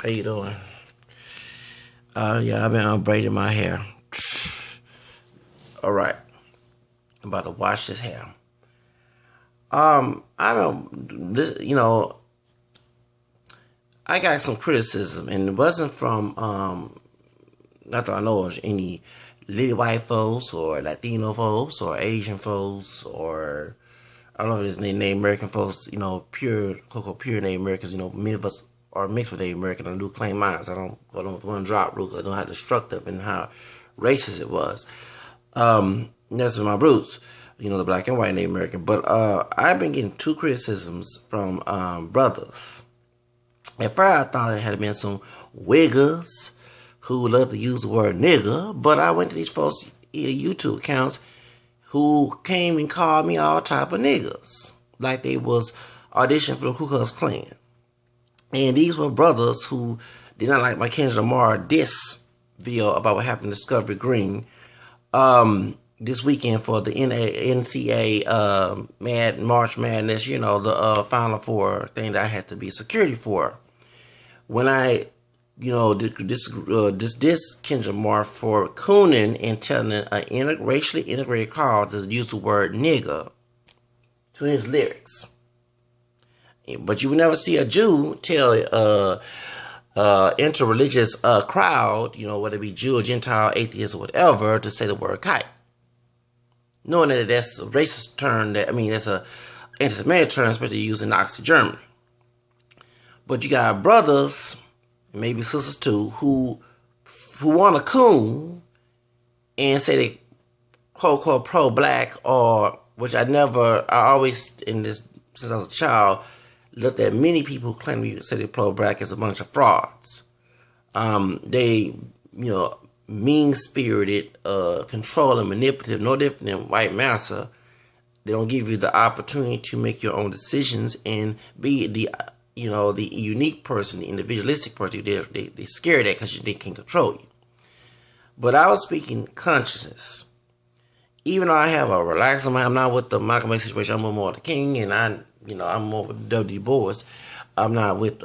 How you doing? Yeah, I've been braiding my hair. All right, I'm about to wash this hair. I don't. This, I got some criticism, and it wasn't from not that I know of any little white folks or Latino folks or Asian folks or I don't know if it's Native American folks. Pure Coco, pure Native Americans. Many of us are mixed with Native American. I do claim mine. I don't go on one drop rule. I know how destructive and how racist it was. That's my roots. The black and white Native American. But I've been getting two criticisms from brothers. At first, I thought it had been some wiggers who love to use the word nigger, but I went to these folks' YouTube accounts who came and called me all type of niggas, like they was auditioning for the Ku Klux Klan. And these were brothers who did not like my Kendrick Lamar diss video about what happened to Discovery Green this weekend for the NCAA March Madness, the Final Four thing that I had to be security for. When I, this Kendrick Lamar for cooning and telling an racially integrated crowd to use the word nigger to his lyrics. But you would never see a Jew tell interreligious crowd, whether it be Jew or Gentile, atheist or whatever, to say the word kite. Knowing that that's a racist term, that's a anti-Semitic term, especially used in Nazi Germany. But you got brothers, maybe sisters too, who want to coon and say they quote unquote pro-black, or which I always since I was a child, looked at many people who claim to say they're pro-black as a bunch of frauds. They, mean-spirited, controlling, manipulative, no different than white massa. They don't give you the opportunity to make your own decisions and be the unique person, the individualistic person. They're scared of that because they can control you. But I was speaking consciousness. Even though I have a relaxed mind, I'm not with the Malcolm X situation. I'm more with the King, and I'm more with W. Du Bois. I'm not with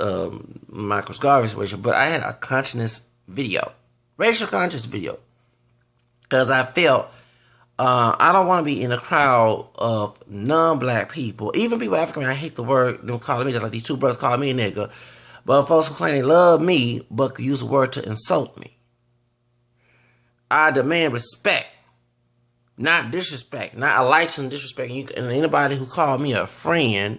Michael Garvey situation. But I had a consciousness video. Racial conscious video, because I felt I don't want to be in a crowd of non-black people, even people African. I hate the word them calling me, just like these two brothers calling me a nigga, but folks who claim they love me but could use a word to insult me. I demand respect, not disrespect, not a license disrespect. And anybody who called me a friend,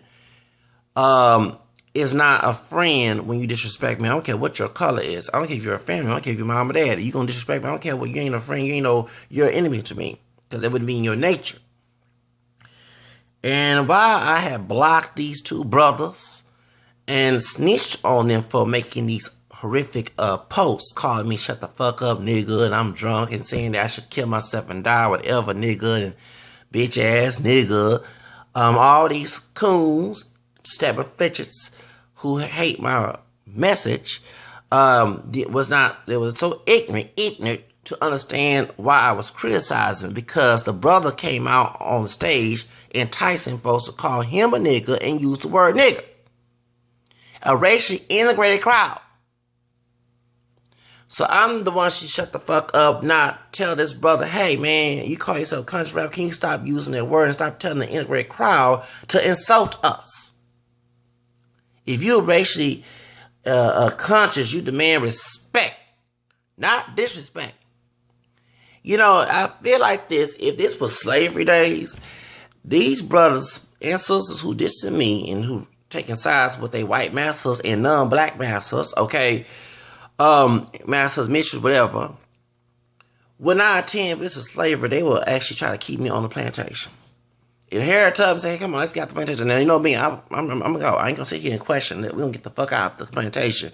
is not a friend when you disrespect me. I don't care what your color is. I don't care if you're a family. I don't care if you're mom or dad. You gonna disrespect me. I don't care what you ain't a friend. You ain't you're an enemy to me, because it wouldn't be in your nature. And while I had blocked these two brothers and snitched on them for making these horrific posts, calling me shut the fuck up nigga, and I'm drunk, and saying that I should kill myself and die, whatever nigga, and bitch ass nigga, all these coons, stabber fidgets who hate my message, was so ignorant to understand why I was criticizing, because the brother came out on the stage enticing folks to call him a nigga and use the word nigga. A racially integrated crowd. So I'm the one she shut the fuck up, not tell this brother, hey man, you call yourself country rap, can you stop using that word and stop telling the integrated crowd to insult us? If you're racially conscious, you demand respect, not disrespect. I feel like this, if this was slavery days, these brothers and sisters who dissing me and who taking sides with their white masters and non-black masters, masters, mistresses, whatever, when I attend this is slavery, they will actually try to keep me on the plantation. If Harry Tubbs say, hey, come on, let's get out the plantation. Now, you know me, I'm gonna go. I ain't gonna sit here and question that. We gonna get the fuck out of the plantation.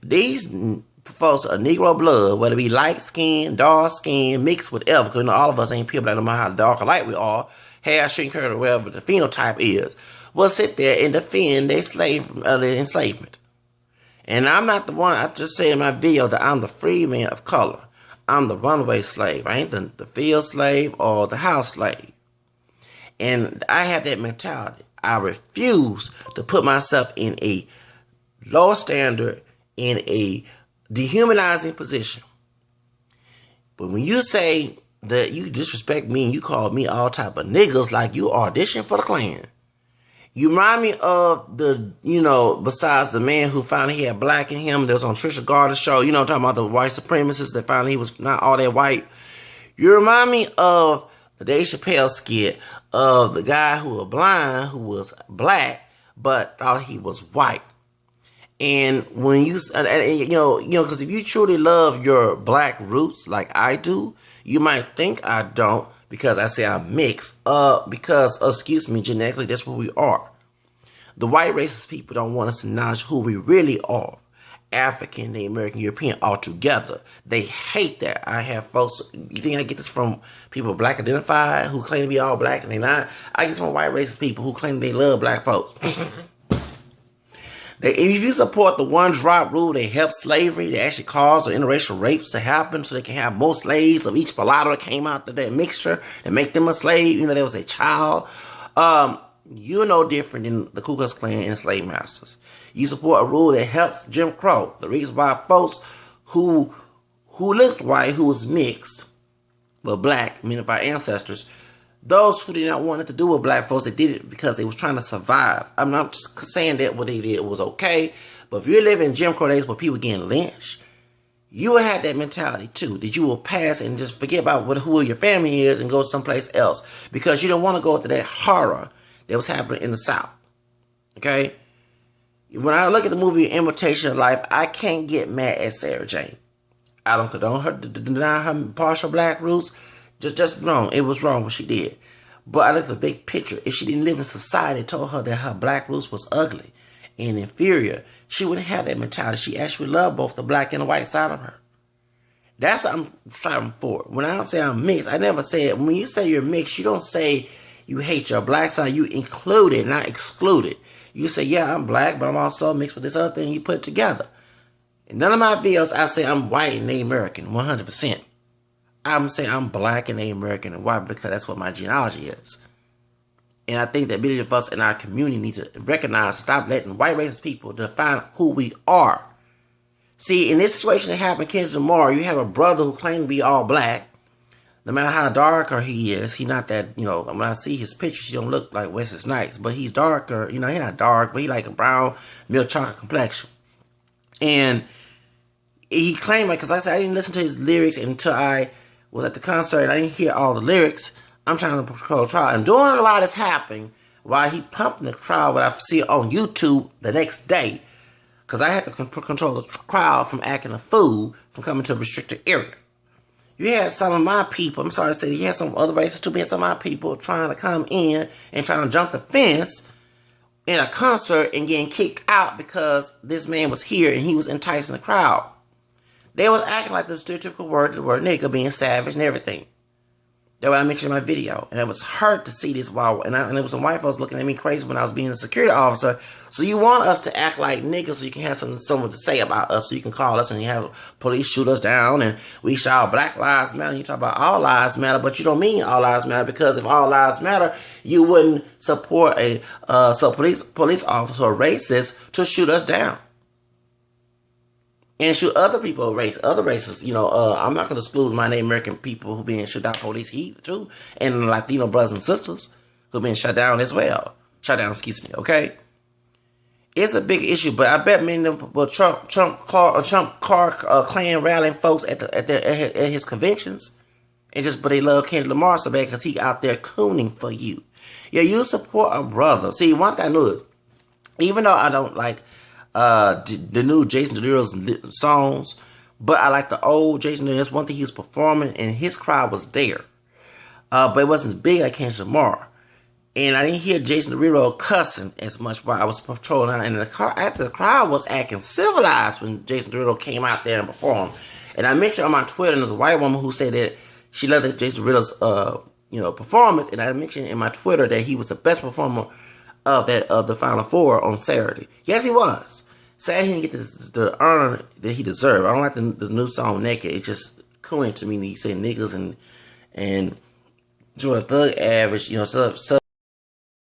These folks are Negro blood, whether it be light skin, dark skin, mixed, whatever, because all of us ain't pure black, no matter how dark or light we are, hair, shrink, hair, or whatever the phenotype is, will sit there and defend their enslavement. And I'm not the one, I just said in my video that I'm the free man of color. I'm the runaway slave. I ain't the field slave or the house slave. And I have that mentality. I refuse to put myself in a low standard in a dehumanizing position. But when you say that you disrespect me and you call me all type of niggas like you audition for the Klan, you remind me of besides the man who finally had black in him that was on Trisha Garden's show, talking about the white supremacists that finally he was not all that white. You remind me of the Dave Chappelle skit of the guy who was blind, who was black, but thought he was white. And when because if you truly love your black roots like I do, you might think I don't, because I say I'm mixed, because, genetically, that's what we are. The white racist people don't want us to acknowledge who we really are. African, Native American, European, all together. They hate that. I have folks, you think I get this from people black identified who claim to be all black and they not? I get it from white racist people who claim they love black folks. If you support the one drop rule, they help slavery, they actually cause interracial rapes to happen so they can have more slaves of each mulatto that came out of that mixture and make them a slave. There was a child. You're no different than the Ku Klux Klan and slave masters. You support a rule that helps Jim Crow. The reason why folks who looked white, who was mixed, but black, meaning of our ancestors, those who did not want it to do with black folks, they did it because they was trying to survive. I'm not just saying that what they did was okay, but if you're living in Jim Crow days where people getting lynched, you will have that mentality too, that you will pass and just forget about who your family is and go someplace else because you don't want to go through that horror that was happening in the South. Okay? When I look at the movie Imitation of Life, I can't get mad at Sarah Jane. I don't condone her, deny her partial black roots. Just wrong. It was wrong what she did. But I look at the big picture. If she didn't live in society and told her that her black roots was ugly and inferior, she wouldn't have that mentality. She actually loved both the black and the white side of her. That's what I'm striving for. When I don't say I'm mixed, I never say, when you say you're mixed, you don't say you hate your black side. You include it, not exclude it. You say, yeah, I'm black, but I'm also mixed with this other thing you put together. In none of my videos, I say I'm white and Native American, 100%. I'm saying I'm black and Native American and white because that's what my genealogy is. And I think that many of us in our community need to recognize, stop letting white racist people define who we are. See, in this situation that happened, Kendrick Lamar, you have a brother who claimed to be all black. No matter how darker he is, he's not that, when I see his pictures, he don't look like Wesley Snipes, but he's darker, he's not dark, but he like a brown, milk chocolate complexion. And he claimed, because I said I didn't listen to his lyrics until I was at the concert, I didn't hear all the lyrics. I'm trying to control the crowd. And during a lot of this happening, while he pumping the crowd, what I see on YouTube the next day, because I had to control the crowd from acting a fool, from coming to a restricted area. You had some of my people, I'm sorry to say, you had some other races too, but you had some of my people trying to come in and trying to jump the fence in a concert and getting kicked out because this man was here and he was enticing the crowd. They was acting like the stereotypical word, the word nigga, being savage and everything. That's what I mentioned in my video. And it was hurt to see this while, and there was some white folks looking at me crazy when I was being a security officer. So you want us to act like niggas so you can have something to say about us, so you can call us and you have police shoot us down and we shout Black Lives Matter. You talk about all lives matter, but you don't mean all lives matter, because if all lives matter, you wouldn't support a police officer or racist to shoot us down. And shoot other people, other races. I'm not going to exclude my Native American people who being shot down police heat too, and Latino brothers and sisters who been shut down as well. Okay? It's a big issue, but I bet many of them will Trump Klan rallying folks at his conventions, but they love Kendrick Lamar so bad because he out there cooning for you. Yeah, you support a brother. See, one thing I knew, even though I don't like the new Jason Derulo's songs, but I like the old Jason Derulo. That's one thing he was performing, and his crowd was there, but it wasn't as big like Kendrick Lamar. And I didn't hear Jason Derulo cussing as much while I was patrolling out in the car. After the crowd was acting civilized when Jason Derulo came out there and performed. And I mentioned on my Twitter, and there's a white woman who said that she loved Jason Derulo's performance, and I mentioned in my Twitter that he was the best performer of the Final Four on Saturday. Yes, he was. Sad he didn't get the honor that he deserved. I don't like the new song Naked. It's just cool to me when he say niggas and Joy Thug average,